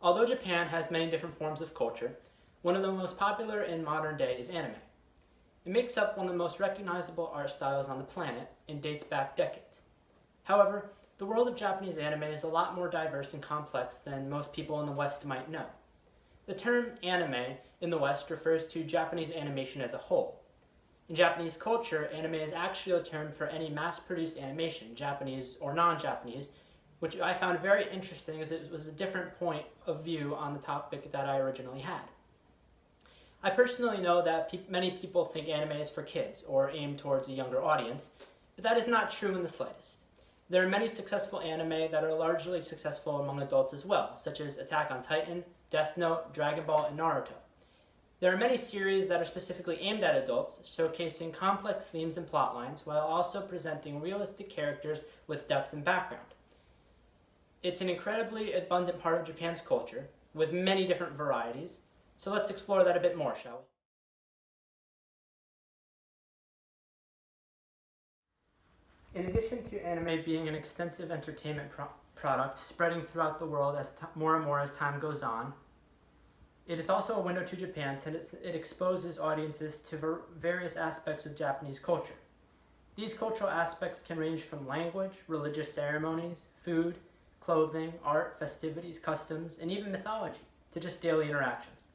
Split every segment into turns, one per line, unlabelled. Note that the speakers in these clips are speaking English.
Although Japan has many different forms of culture, one of the most popular in modern day is anime. It makes up one of the most recognizable art styles on the planet and dates back decades. However, the world of Japanese anime is a lot more diverse and complex than most people in the West might know. The term anime in the West refers to Japanese animation as a whole. In Japanese culture, anime is actually a term for any mass-produced animation, Japanese or non-Japanese, which I found very interesting as it was a different point of view on the topic that I originally had. I personally know that many people think anime is for kids or aimed towards a younger audience, but that is not true in the slightest. There are many successful anime that are largely successful among adults as well, such as Attack on Titan, Death Note, Dragon Ball, and Naruto. There are many series that are specifically aimed at adults, showcasing complex themes and plotlines while also presenting realistic characters with depth and background. It's an incredibly abundant part of Japan's culture, with many different varieties, so let's explore that a bit more, shall we? In addition to anime being an extensive entertainment product spreading throughout the world more and more as time goes on, it is also a window to Japan since it exposes audiences to various aspects of Japanese culture. These cultural aspects can range from language, religious ceremonies, food, clothing, art, festivities, customs, and even mythology, to just daily interactions.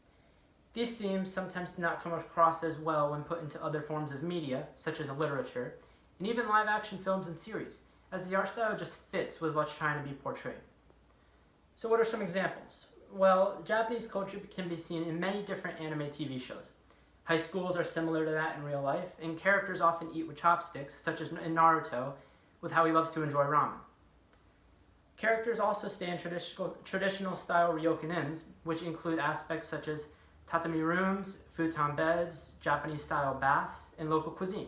These themes sometimes do not come across as well when put into other forms of media, such as literature, and even live-action films and series, as the art style just fits with what's trying to be portrayed. So what are some examples? Well, Japanese culture can be seen in many different anime TV shows. High schools are similar to that in real life, and characters often eat with chopsticks, such as in Naruto, with how he loves to enjoy ramen. Characters also stay in traditional style ryokan inns, which include aspects such as tatami rooms, futon beds, Japanese style baths, and local cuisine.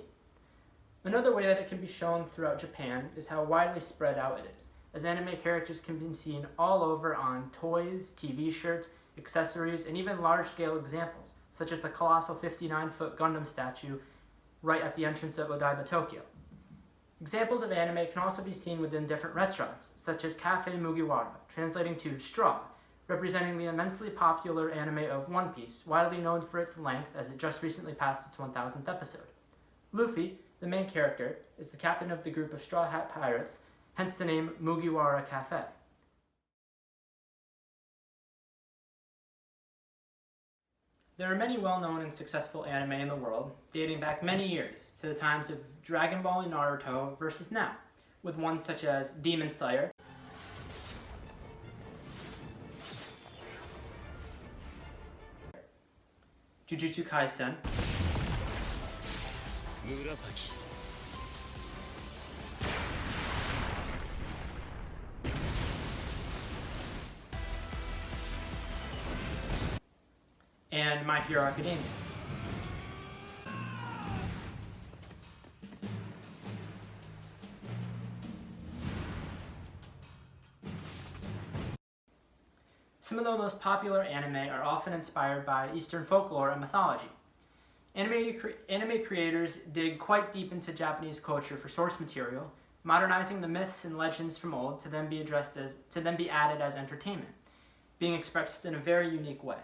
Another way that it can be shown throughout Japan is how widely spread out it is, as anime characters can be seen all over on toys, TV shirts, accessories, and even large-scale examples, such as the colossal 59-foot Gundam statue right at the entrance of Odaiba, Tokyo. Examples of anime can also be seen within different restaurants, such as Cafe Mugiwara, translating to straw, representing the immensely popular anime of One Piece, widely known for its length as it just recently passed its 1000th episode. Luffy, the main character, is the captain of the group of Straw Hat Pirates, hence the name Mugiwara Cafe. There are many well-known and successful anime in the world, dating back many years to the times of Dragon Ball and Naruto versus now, with ones such as Demon Slayer, Jujutsu Kaisen, and My Hero Academia. Some of the most popular anime are often inspired by Eastern folklore and mythology. Anime creators dig quite deep into Japanese culture for source material, modernizing the myths and legends from old to then be added as entertainment, being expressed in a very unique way.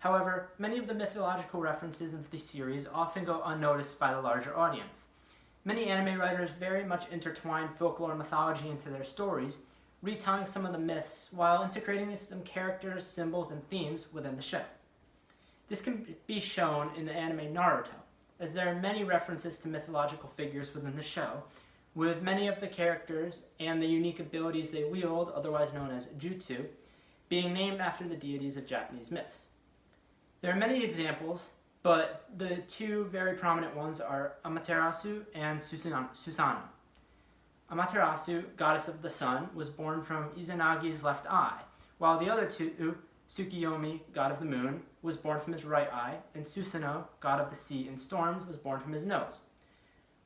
However, many of the mythological references in the series often go unnoticed by the larger audience. Many anime writers very much intertwine folklore and mythology into their stories, retelling some of the myths while integrating some characters, symbols, and themes within the show. This can be shown in the anime Naruto, as there are many references to mythological figures within the show, with many of the characters and the unique abilities they wield, otherwise known as jutsu, being named after the deities of Japanese myths. There are many examples, but the two very prominent ones are Amaterasu and Susanoo. Amaterasu, goddess of the sun, was born from Izanagi's left eye, while the other two, Tsukiyomi, god of the moon, was born from his right eye, and Susanoo, god of the sea and storms, was born from his nose.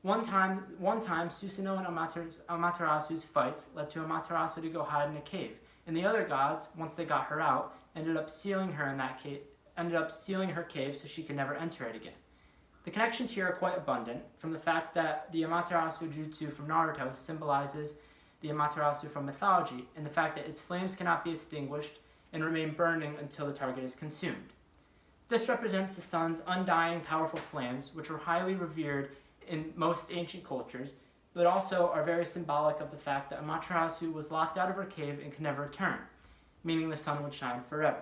One time Susanoo and Amaterasu's fights led to Amaterasu to go hide in a cave, and the other gods, once they got her out, ended up sealing her cave so she could never enter it again. The connections here are quite abundant, from the fact that the Amaterasu jutsu from Naruto symbolizes the Amaterasu from mythology, and the fact that its flames cannot be extinguished, and remain burning until the target is consumed. This represents the sun's undying, powerful flames, which were highly revered in most ancient cultures, but also are very symbolic of the fact that Amaterasu was locked out of her cave and could never return, meaning the sun would shine forever.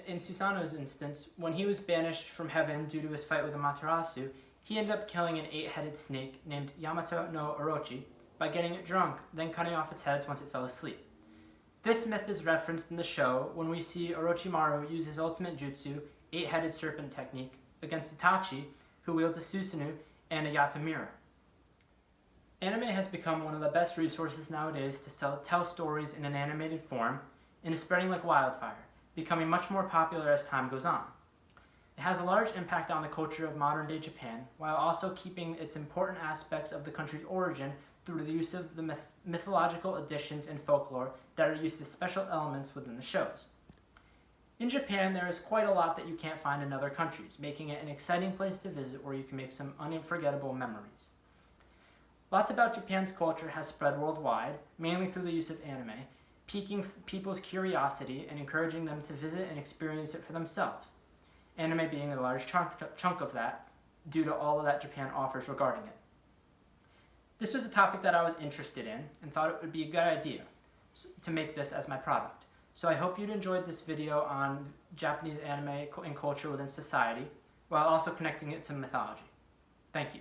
In Susanoo's instance, when he was banished from heaven due to his fight with Amaterasu, he ended up killing an 8-headed snake named Yamato no Orochi by getting it drunk, then cutting off its heads once it fell asleep. This myth is referenced in the show when we see Orochimaru use his ultimate jutsu, 8-headed serpent technique, against Itachi, who wields a Susanoo and a Yatamira. Anime has become one of the best resources nowadays to tell stories in an animated form, and is spreading like wildfire, becoming much more popular as time goes on. It has a large impact on the culture of modern-day Japan, while also keeping its important aspects of the country's origin through the use of the mythological additions and folklore that are used as special elements within the shows. In Japan, there is quite a lot that you can't find in other countries, making it an exciting place to visit where you can make some unforgettable memories. Lots about Japan's culture has spread worldwide, mainly through the use of anime, piquing people's curiosity and encouraging them to visit and experience it for themselves, anime being a large chunk of that due to all of that Japan offers regarding it. This was a topic that I was interested in and thought it would be a good idea to make this as my product. So I hope you'd enjoyed this video on Japanese anime and culture within society, while also connecting it to mythology. Thank you.